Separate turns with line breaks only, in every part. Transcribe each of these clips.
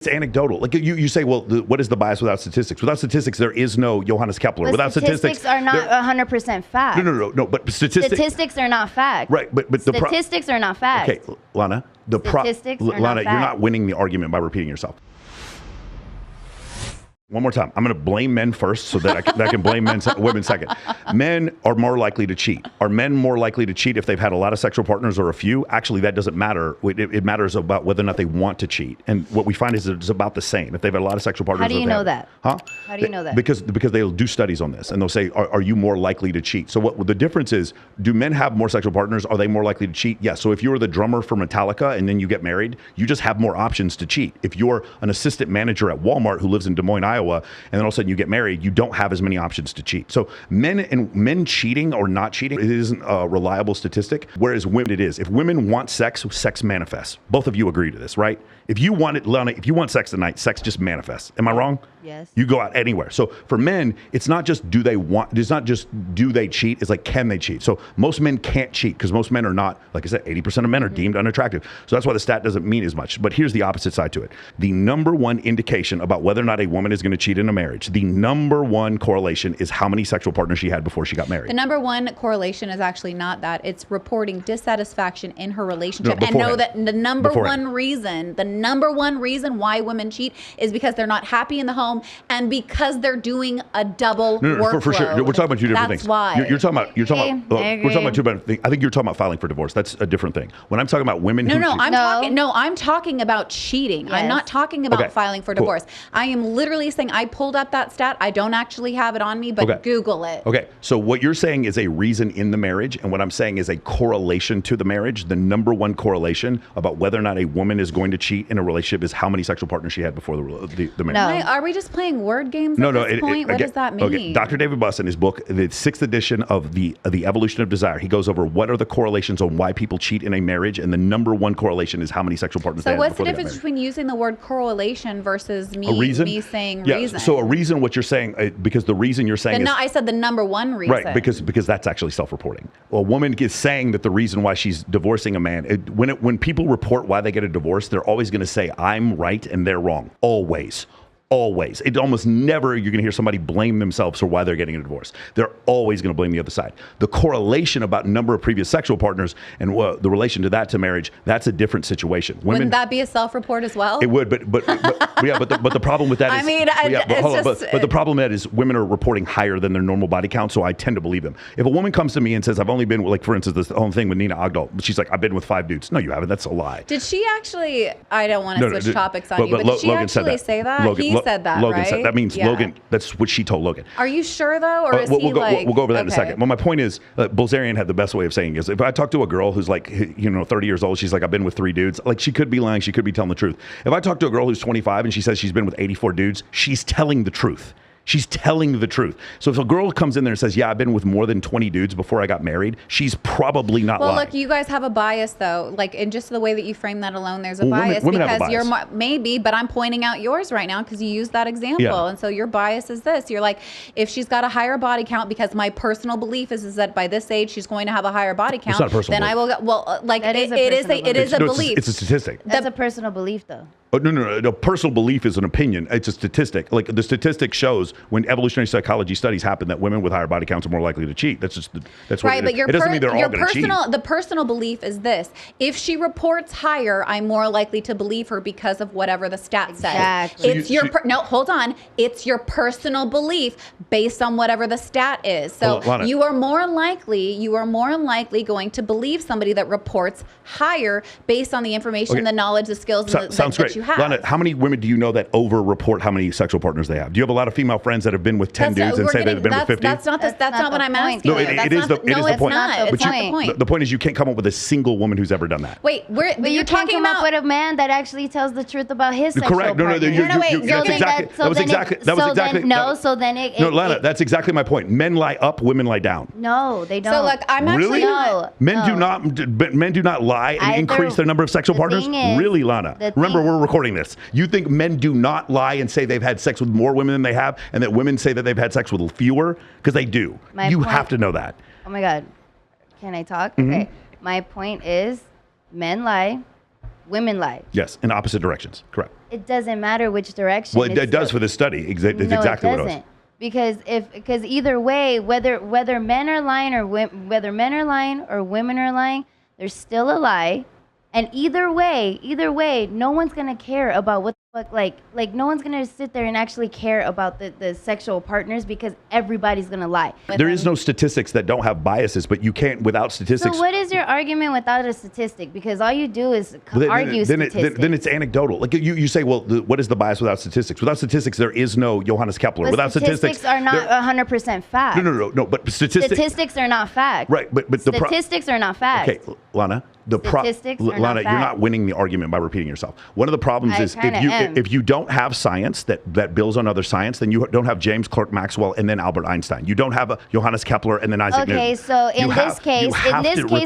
It's anecdotal. Like you say, well, what is the bias without statistics? Without statistics, there is no Johannes Kepler.
But
without
statistics are not 100% fact.
No. But
statistics are not fact.
Right, but
statistics are not fact.
Okay, Lana,
statistics are not
Lana,
fact.
you're not winning the argument by repeating yourself. One more time. I'm going to blame men first so that I can blame women second. Men are more likely to cheat. Are men more likely to cheat if they've had a lot of sexual partners or a few? Actually, that doesn't matter. It matters about whether or not they want to cheat. And what we find is it's about the same. If they've had a lot of sexual partners.
How do you know that?
Huh?
How do you know that?
Because they'll do studies on this and they'll say, are you more likely to cheat? So what the difference is, do men have more sexual partners? Are they more likely to cheat? Yes. So if you're the drummer for Metallica and then you get married, you just have more options to cheat. If you're an assistant manager at Walmart who lives in Des Moines, Iowa, and then all of a sudden you get married, you don't have as many options to cheat. So men cheating or not cheating, it isn't a reliable statistic, whereas women it is. If women want sex, sex manifests. Both of you agree to this, right? If you want it, Lana, if you want sex tonight, sex just manifests. Am I wrong?
Yes.
You go out anywhere. So for men, it's not just do they want, it's not just do they cheat, it's like can they cheat? So most men can't cheat because most men are not, like I said, 80% of men are deemed unattractive. So that's why the stat doesn't mean as much. But here's the opposite side to it. The number one indication about whether or not a woman is going to cheat in a marriage, the number one correlation is how many sexual partners she had before she got married.
The number one correlation is actually not that. It's reporting dissatisfaction in her relationship.
No,
and know that the number one reason why women cheat is because they're not happy in the home and because they're doing a double workload.
For sure. We're talking about two different things.
That's why.
We're talking about two different things. I think you're talking about filing for divorce. That's a different thing. When I'm talking about women
I'm talking about cheating.
Yes.
I'm not talking about filing for divorce. I am literally saying, I pulled up that stat. I don't actually have it on me, but Google it.
Okay. So what you're saying is a reason in the marriage, and what I'm saying is a correlation to the marriage. The number one correlation about whether or not a woman is going to cheat in a relationship is how many sexual partners she had before the marriage.
No. Are we just playing word games at this point? What does that mean?
Okay. Dr. David Buss, in his book, the 6th edition of the Evolution of Desire, he goes over what are the correlations on why people cheat in a marriage, and the number one correlation is how many sexual partners they had before they got married.
So what's the difference between using the word correlation versus me saying reason?
So a reason, what you're saying, because the reason you're saying
I said the number one reason.
Right, because that's actually self-reporting. A woman is saying that the reason why she's divorcing a man, when people report why they get a divorce, they're always going to say, I'm right and they're wrong. Always. It almost never you're going to hear somebody blame themselves for why they're getting a divorce. They're always going to blame the other side. The correlation about number of previous sexual partners and the relation to that to marriage, that's a different situation.
Wouldn't that be a self-report as well?
It would, but the problem with that is but the problem with that is women are reporting higher than their normal body count, so I tend to believe them. If a woman comes to me and says I've only been like, for instance, this whole thing with Nina Agdal, she's like, I've been with 5 dudes. No, you haven't. That's a lie.
Did she actually? I don't want to switch topics on you, but did she
Logan
actually say that? He said that,
Logan
right?
said that means Logan. That's what she told Logan.
Are you sure though, or is
we'll go over that in a second. Well, my point is, Bilzerian had the best way of saying is, if I talk to a girl who's like, 30 years old, she's like, I've been with 3 dudes. Like, she could be lying, she could be telling the truth. If I talk to a girl who's 25 and she says she's been with 84 dudes, she's telling the truth. She's telling the truth. So if a girl comes in there and says, yeah, I've been with more than 20 dudes before I got married, she's probably not lying.
Well, look, you guys have a bias, though. Like, in just the way that you frame that alone, there's a bias.
Women
because
have a bias.
maybe, but I'm pointing out yours right now because you used that example.
Yeah.
And so your bias is this. You're like, if she's got a higher body count, because my personal belief is that by this age she's going to have a higher body count,
it's not a personal
then
belief.
I will go, well, like, it is a belief.
It's a statistic.
That's a personal belief, though.
Oh, no. A personal belief is an opinion. It's a statistic. Like, the statistic shows when evolutionary psychology studies happen that women with higher body counts are more likely to cheat. That's just that's
right.
What it doesn't mean they're all going to cheat.
The personal belief is this: if she reports higher, I'm more likely to believe her because of whatever the stat says.
Exactly.
Hold on. It's your personal belief based on whatever the stat is. So you are more likely going to believe somebody that reports higher based on the information, the knowledge, the skills, and that you have.
Lana, how many women do you know that over-report how many sexual partners they have? Do you have a lot of female friends that have been with 10 dudes and say they've been with 50?
That's not what I'm asking.
No, it is the point.
It's not the point.
The point is you can't come up with a single woman who's ever done that.
Wait,
but you can't come up with a man that actually tells the truth about his sexual
partner.
Correct.
No, Lana, that's exactly my point. Men lie up, women lie down.
No, they don't.
So look, I'm actually
Men do not lie and increase their number of sexual partners. Really, Lana? Remember, we're recording this. You think men do not lie and say they've had sex with more women than they have, and that women say that they've had sex with fewer? Because they do. You have to know that.
Oh my God. Can I talk?
Mm-hmm.
Okay. My point is, men lie, women lie.
Yes, in opposite directions. Correct.
It doesn't matter which direction.
Well, it does for this study. It's exactly what it was.
Because either way, whether men are lying or women are lying, there's still a lie. And either way, no one's gonna care about what the fuck, like no one's gonna sit there and actually care about the sexual partners because everybody's gonna lie.
There is no statistics that don't have biases, but you can't without statistics.
So what is your argument without a statistic? Because all you do is argue statistics.
Then it's anecdotal. Like you say, well, what is the bias without statistics? Without statistics, there is no Johannes Kepler.
But
without
statistics are not 100% fact.
No. But
statistics are not fact.
Right, but
statistics are not fact.
Okay, Lana.
Lana,
you're not winning the argument by repeating yourself. One of the problems is if you don't have science that builds on other science, then you don't have James Clerk Maxwell and then Albert Einstein. You don't have Johannes Kepler and then Isaac Newton.
Okay, so in this case,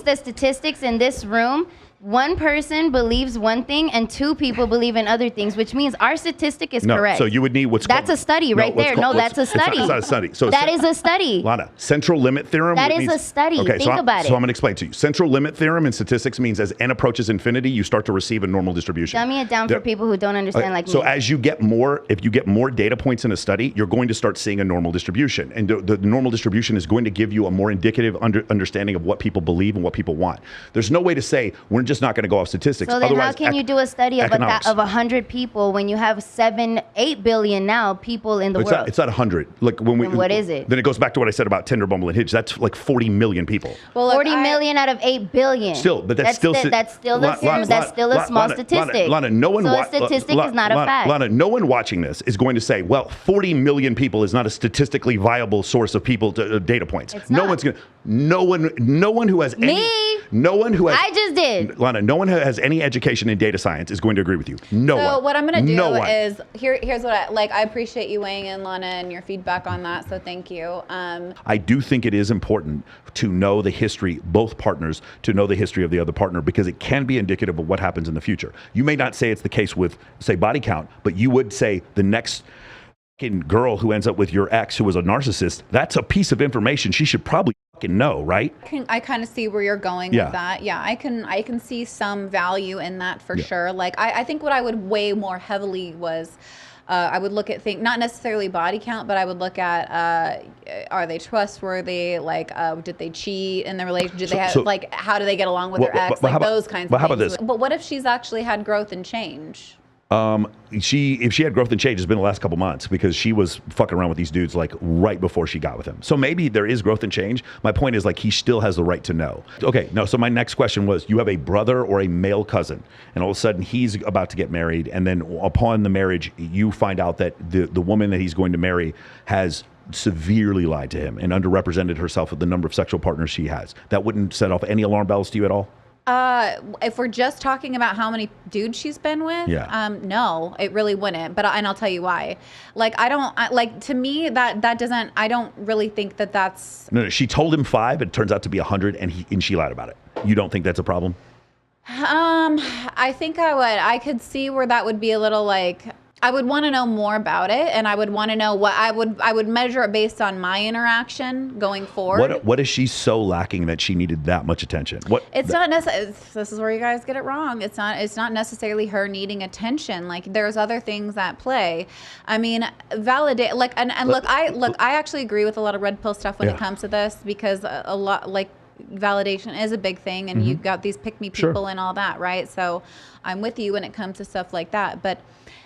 the statistics in this room, one person believes one thing and two people believe in other things, which means our statistic is correct.
So you would need
that's a study right there. No, that's a study.
It's not a study. So
that is a study.
Lana, central limit theorem.
That is a study.
Okay,
Think about it.
So I'm going to explain to you. Central limit theorem in statistics means as n approaches infinity, you start to receive a normal distribution.
Dummy it down for people who don't understand like me.
So as you get more, if you get more data points in a study, you're going to start seeing a normal distribution. And the normal distribution is going to give you a more indicative understanding of what people believe and what people want. There's no way to say, we're just not going to go off statistics.
So then how can you do a study of 100 people when you have 7-8 billion now people in the world?
It's not 100. Like
what is it?
Then it goes back to what I said about Tinder, Bumble, and Hinge. That's like 40 million people.
Well, look, 40 million out of 8 billion.
Still, but that's still
a small statistic.
Lana, no one.
So a statistic is not a fact.
Lana, no one watching this is going to say, well, 40 million people is not a statistically viable source of people data points.
It's not.
No one's going to. No one who has any. No one who has.
I just did.
Lana, no one who has any education in data science is going to agree with you. No one.
So what I'm going to do is here's what I appreciate you weighing in, Lana, and your feedback on that. So thank you.
I do think it is important to know the history, both partners, to know the history of the other partner, because it can be indicative of what happens in the future. You may not say it's the case with, say, body count, but you would say the next girl who ends up with your ex who was a narcissist, that's a piece of information she should probably know, right?
I kind of see where you're going with that. Yeah, I can see some value in that for sure. Like I think what I would weigh more heavily was I would look at things, not necessarily body count, but I would look at are they trustworthy? Like did they cheat in the relationship? Did they have like how do they get along with their ex? Like those kinds of things.
How about this?
But what if she's actually had growth and change?
If she had growth and change, it's been the last couple months because she was fucking around with these dudes like right before she got with him. So maybe there is growth and change. My point is like he still has the right to know. Okay, no. So my next question was: you have a brother or a male cousin, and all of a sudden he's about to get married, and then upon the marriage, you find out that the woman that he's going to marry has severely lied to him and underrepresented herself with the number of sexual partners she has. That wouldn't set off any alarm bells to you at all?
If we're just talking about how many dudes she's been with, no, it really wouldn't. And I'll tell you why. Like, to me, that doesn't, I don't really think that's.
No, she told him 5, it turns out to be 100, and she lied about it. You don't think that's a problem?
I think I could see where that would be a little like, I would want to know more about it, and I would want to know what I would measure it based on my interaction going forward.
What is she so lacking that she needed that much attention?
Not necessarily. This is where you guys get it wrong. It's not necessarily her needing attention. Like there's other things at play. I mean, validate. Like and look, I actually agree with a lot of red pill stuff when it comes to this because a lot like. Validation is a big thing, and you've got these pick me people and all that, right? So I'm with you when it comes to stuff like that, but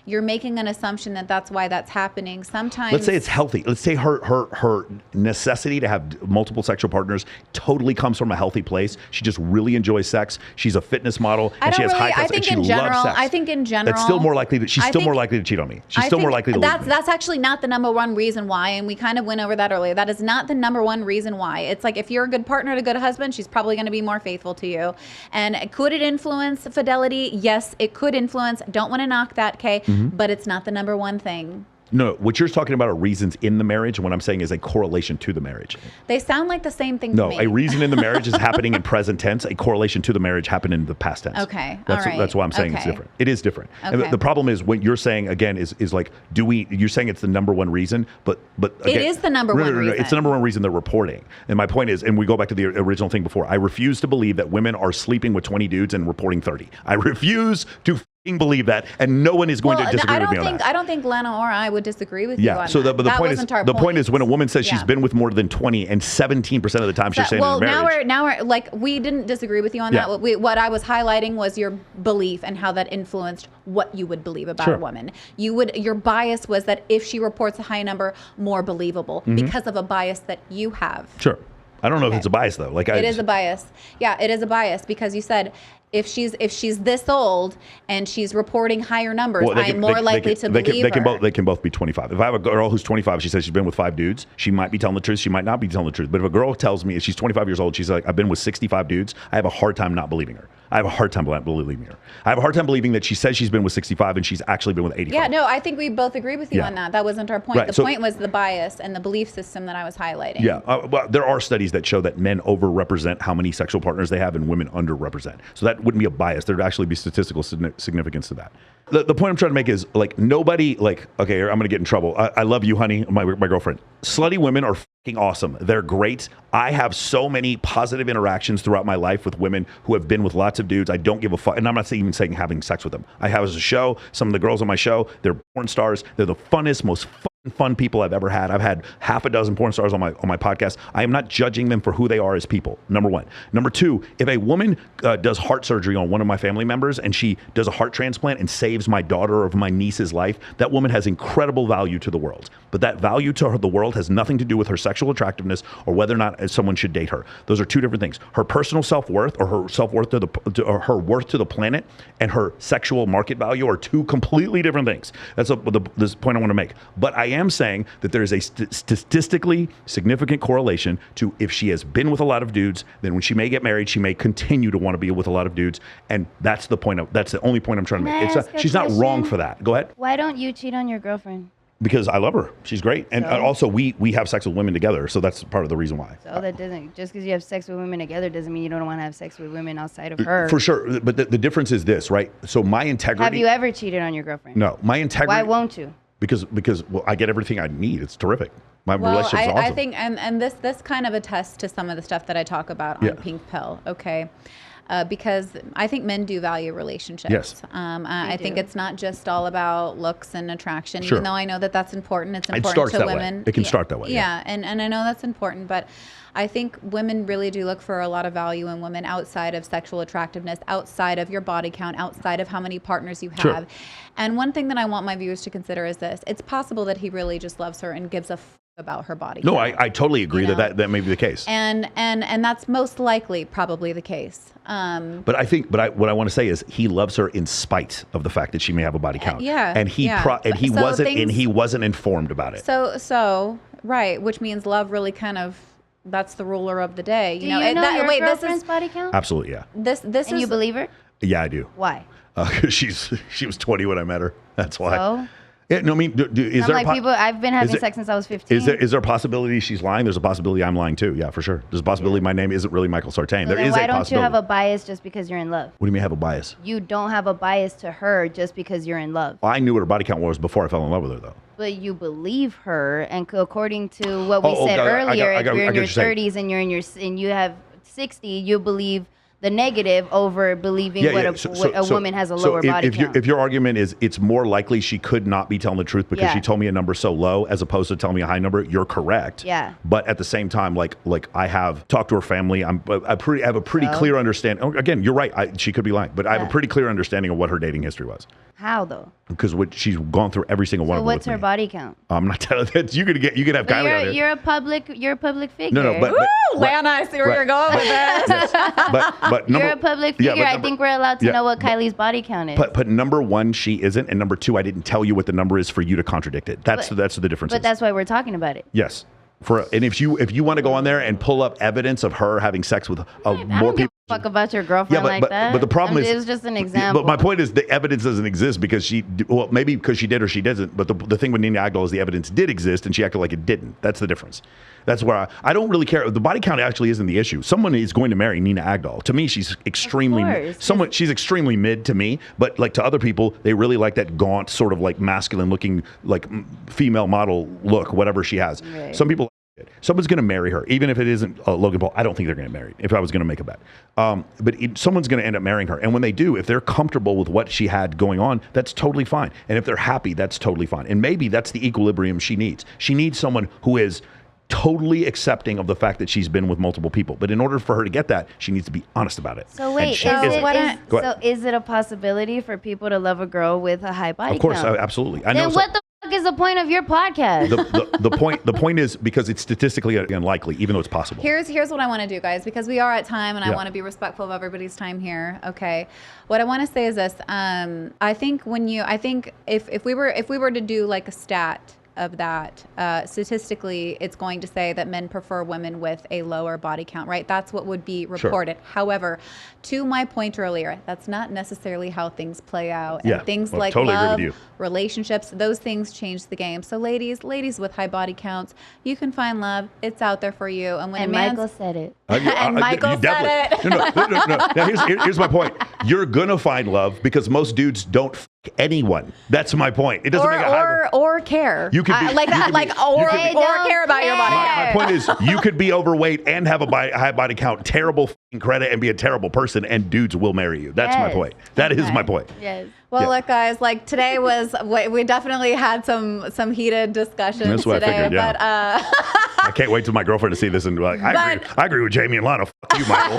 you're making an assumption that that's why that's happening. Sometimes
let's say it's healthy. Let's say her necessity to have multiple sexual partners totally comes from a healthy place. She just really enjoys sex. She's a fitness model and she has high testosterone and she loves sex.
I think in general
that's still more likely that she's still more likely to cheat on me. She's still more likely to leave me.
That's actually not the number one reason why, and we kind of went over that earlier. That is not the number one reason why. It's like if you're a good partner, a good husband, she's probably going to be more faithful to you. And could it influence fidelity? Yes, it could influence. Don't want to knock that, Kay, but it's not the number one thing.
No, what you're talking about are reasons in the marriage. And what I'm saying is a correlation to the marriage.
They sound like the same thing to
No,
me.
a reason in the marriage is happening in present tense. A correlation to the marriage happened in the past tense.
Okay,
That's,
all right.
that's why I'm saying it's different. It is different. And
Okay.
the problem is what you're saying, again, is like, you're saying it's the number one reason, but again,
It is the number one reason.
It's the number one reason they're reporting. And my point is, and we go back to the original thing before, I refuse to believe that women are sleeping with 20 dudes and reporting 30. I refuse to believe that, and no one is going to disagree with me on that.
I don't think Lana or I would disagree with you on
so
that.
but the point is when a woman says she's
Yeah.
been with more than 20 and 17% of the time she's saying in the marriage.
now we're like, we didn't disagree with you on that. What I was highlighting was your belief and how that influenced what you would believe about a woman. Your bias was that if she reports a high number, more believable because of a bias that you have.
Sure. I don't know if it's a bias though.
It is a bias. Yeah, it is a bias because you said if she's this old and she's reporting higher numbers, I'm more likely to believe her.
They can both be 25. If I have a girl who's 25, she says she's been with 5 dudes, she might be telling the truth, she might not be telling the truth. But if a girl tells me, if she's 25 years old, she's like, I've been with 65 dudes, I have a hard time not believing her. I have a hard time believing her. I have a hard time believing that she says she's been with 65 and she's actually been with 85.
Yeah, no, I think we both agree with you on that. That wasn't our point.
Right,
the point was the bias and the belief system that I was highlighting.
Yeah, well, there are studies that show that men overrepresent how many sexual partners they have and women underrepresent. So that wouldn't be a bias. There'd actually be statistical significance to that. The point I'm trying to make is like nobody okay, I'm going to get in trouble. I love you, honey, my girlfriend. Slutty women are fucking awesome. They're great. I have so many positive interactions throughout my life with women who have been with lots of dudes. I don't give a fuck. And I'm not even saying having sex with them. I have as a show, some of the girls on my show, they're porn stars. They're the funnest, most fun people I've ever had. I've had half a dozen porn stars on my podcast. I am not judging them for who they are as people. Number one. Number two, if a woman does heart surgery on one of my family members and she does a heart transplant and saves my daughter or my niece's life, that woman has incredible value to the world. But that value to the world has nothing to do with her sexual attractiveness or whether or not someone should date her. Those are two different things. Her personal self-worth or her self-worth or her worth to the planet and her sexual market value are two completely different things. That's this point I want to make. But I am saying that there is a statistically significant correlation to if she has been with a lot of dudes, then when she may get married, she may continue to want to be with a lot of dudes. And that's the point. That's the only point I'm trying to make. She's not wrong for that. Go ahead.
Why don't you cheat on your girlfriend?
Because I love her. She's great. And also we have sex with women together. So that's part of the reason why.
So that doesn't, just because you have sex with women together doesn't mean you don't want to have sex with women outside of her.
For sure. But the difference is this, right? So my integrity.
Have you ever cheated on your girlfriend?
No. My integrity.
Why won't you?
Because well, I get everything I need. It's terrific. My relationship's awesome.
I think, and this kind of attests to some of the stuff that I talk about on Pink Pill, okay? Because I think men do value relationships.
Yes.
I think it's not just all about looks and attraction,
Sure.
even though I know that that's important. It's
It
important
starts
to
that
women.
way. It can start that way.
Yeah, and I know that's important, but I think women really do look for a lot of value in women outside of sexual attractiveness, outside of your body count, outside of how many partners you have.
Sure.
And one thing that I want my viewers to consider is this. It's possible that he really just loves her and gives a about her body
No,
count.
I totally agree that may be the case.
And that's most likely probably the case.
But what I want to say is he loves her in spite of the fact that she may have a body count.
Yeah.
He wasn't informed about it.
So right, which means love really kind of, that's the ruler of the day.
Do you know your girlfriend's body count?
Absolutely, yeah.
And
you believe her?
Yeah, I do.
Why?
Because she was 20 when I met her. That's why.
So?
Yeah, no, I mean, is there
I've been having sex since I was 15.
Is there a possibility she's lying? There's a possibility I'm lying too. Yeah, for sure. There's a possibility my name isn't really Michael Sartain.
So
there is a possibility.
Why don't you have a bias just because you're in love?
What do you mean have a bias?
You don't have a bias to her just because you're in love.
Well, I knew what her body count was before I fell in love with her, though.
But you believe her, and according to what we said earlier, if you're in your 30s and you have 60, you believe the negative over believing a woman has a lower body count.
If your argument is it's more likely she could not be telling the truth because she told me a number so low as opposed to telling me a high number, you're correct.
Yeah.
But at the same time, like I have talked to her family. I have a pretty clear understanding. Again, you're right. She could be lying, but I have a pretty clear understanding of what her dating history was.
How though?
Because she's gone through every single one of them.
So what's her body count?
I'm not telling that. You could have Kylie out here.
You're a public figure.
No, but
Lana, I see where you're going with this.
But
you're a public figure. I think we're allowed to know what Kylie's body count is.
But number one, she isn't, and number two, I didn't tell you what the number is for you to contradict it. That's the difference.
But that's why we're talking about it.
Yes. And if you want to go on there and pull up evidence of her having sex with more people.
fuck about your girlfriend like that.
But the problem is,
it was just an example.
But my point is, the evidence doesn't exist because maybe because she did or she doesn't. But the thing with Nina Agdal is the evidence did exist and she acted like it didn't. That's the difference. That's where I don't really care. The body count actually isn't the issue. Someone is going to marry Nina Agdal. To me, she's extremely she's extremely mid to me. But like to other people, they really like that gaunt, sort of like masculine looking, like female model look, whatever she has. Right. Some people. Someone's going to marry her, even if it isn't Logan Paul. I don't think they're going to marry. If I was going to make a bet, but someone's going to end up marrying her, and when they do, if they're comfortable with what she had going on, that's totally fine. And if they're happy, that's totally fine. And maybe that's the equilibrium she needs. She needs someone who is totally accepting of the fact that she's been with multiple people. But in order for her to get that, she needs to be honest about it.
So wait, is it a possibility for people to love a girl with a high body count?
Of course, absolutely. I know.
Then what the fuck is the point of your podcast?
The point is because it's statistically unlikely, even though it's possible.
Here's what I want to do, guys, because we are at time and I want to be respectful of everybody's time here. Okay, what I want to say is this: I think if we were to do like a stat of that, statistically, it's going to say that men prefer women with a lower body count, right? That's what would be reported. Sure. However, to my point earlier, that's not necessarily how things play out. And things like
totally
love, relationships, those things change the game. So ladies with high body counts, you can find love. It's out there for you. And when
Michael said it.
And Michael said it.
No. Now here's my point. You're gonna find love because most dudes don't f anyone. That's my point. It doesn't make a
or care.
You could be
or care about your body.
My point is, you could be overweight and have a high body count, terrible credit, and be a terrible person, and dudes will marry you. That's my point. That is my point.
Yes.
Well, look, guys, like today we definitely had some heated discussions
That's what
today.
I figured,
but
I can't wait till my girlfriend to see this and be like, I agree with Jamie and Lana. Fuck you, Michael.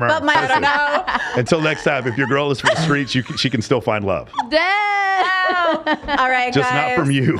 But Michael, no.
Until next time, if your girl is from the streets, she can still find love.
Damn.
All right,
Just
guys.
not from you.